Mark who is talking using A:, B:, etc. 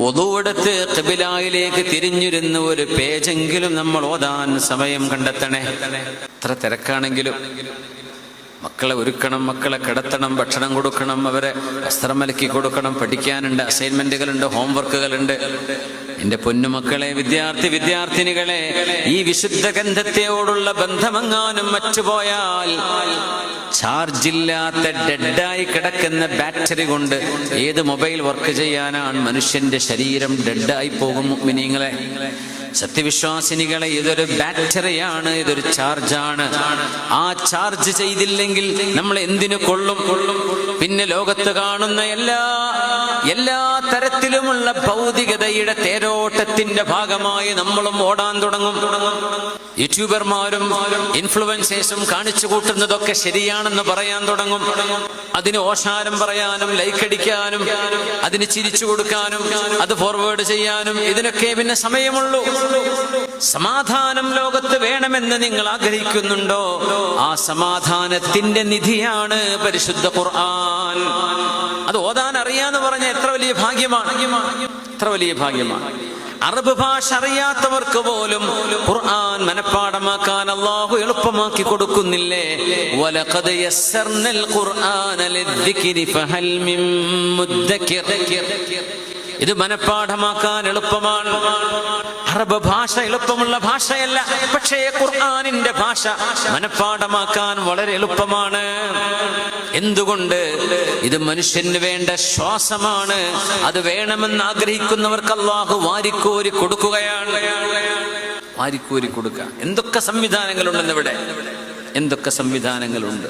A: വുളൂവെടുത്ത് ഖിബിലയിലേക്ക് തിരിഞ്ഞിരുന്ന് ഒരു പേജെങ്കിലും നമ്മൾ ഓതാൻ സമയം കണ്ടെത്തണേ. എത്ര തിരക്കാണെങ്കിലും മക്കളെ ഒരുക്കണം, മക്കളെ കിടത്തണം, ഭക്ഷണം കൊടുക്കണം, അവരെ വസ്ത്രം അലക്കി കൊടുക്കണം, പഠിക്കാനുണ്ട്, അസൈൻമെന്റുകളുണ്ട്, ഹോംവർക്കുകളുണ്ട്. എന്റെ പൊന്നുമക്കളെ, വിദ്യാർത്ഥിനികളെ, ഈ വിശുദ്ധ ഗ്രന്ഥത്തോടുള്ള ബന്ധമെങ്ങാനും മറ്റുപോയാൽ ചാർജില്ലാത്ത ഡെഡായി കിടക്കുന്ന ബാറ്ററി കൊണ്ട് ഏത് മൊബൈൽ വർക്ക് ചെയ്യാനാണ്? മനുഷ്യന്റെ ശരീരം ഡെഡായി പോകും. മുഅ്മിനീങ്ങളെ, സത്യവിശ്വാസിനികളെ, ഇതൊരു ബാറ്ററിയാണ്, ഇതൊരു ചാർജാണ്. ആ ചാർജ് ചെയ്തില്ലെങ്കിൽ നമ്മൾ എന്തിനു കൊള്ളും? പിന്നെ ലോകത്ത് കാണുന്ന എല്ലാ തരത്തിലുമുള്ള ഭൗതികതയുടെ തേരോട്ടത്തിന്റെ ഭാഗമായി നമ്മളും ഓടാൻ തുടങ്ങും. യൂട്യൂബർമാരും ഇൻഫ്ലുവൻസേഴ്സും കാണിച്ചു കൂട്ടുന്നതൊക്കെ ശരിയാണെന്ന് പറയാൻ തുടങ്ങും. അതിന് ഓശാരം പറയാനും, ലൈക്ക് അടിക്കാനും, അതിന് ചിരിച്ചു കൊടുക്കാനും, അത് ഫോർവേഡ് ചെയ്യാനും ഇതിനൊക്കെ പിന്നെ സമയമുള്ളൂ. സമാധാനം ലോകത്ത് വേണമെന്ന് നിങ്ങൾ ആഗ്രഹിക്കുന്നുണ്ടോ? ആ സമാധാനത്തിന്റെ നിധിയാണ് പരിശുദ്ധ ഖുർആൻ. അത് ഓതാൻ അറിയാന്ന് പറഞ്ഞ എത്ര വലിയ ഭാഗ്യമാണ്, എത്ര വലിയ ഭാഗ്യമാണ്. അറബ് ഭാഷ അറിയാത്തവർക്ക് പോലും ഖുർആൻ മനഃപ്പാഠമാക്കാൻ അല്ലാഹു എളുപ്പമാക്കി കൊടുക്കുന്നില്ലേ? വലഖദ് യസ്സർനൽ ഖുർആന ലിദ്ദിക്രി ഫഹൽ മിൻ മുദ്ദക്കിർ. ഇത് മനഃപ്പാഠമാക്കാൻ എളുപ്പമാണ്. അറബ് ഭാഷ എളുപ്പമുള്ള ഭാഷയല്ല, പക്ഷേ ഖുർആനിന്റെ ഭാഷ മനഃപ്പാഠമാക്കാൻ വളരെ എളുപ്പമാണ്. എന്തുകൊണ്ട്? ഇത് മനുഷ്യന് വേണ്ട ശ്വാസമാണ്. അത് വേണമെന്ന് ആഗ്രഹിക്കുന്നവർക്ക് അല്ലാഹു വാരിക്കോരി കൊടുക്കുകയാണ്, വാരിക്കോരി കൊടുക്കുക. എന്തൊക്കെ സംവിധാനങ്ങളുണ്ടെന്ന് ഇവിടെ, എന്തൊക്കെ സംവിധാനങ്ങളുണ്ട്.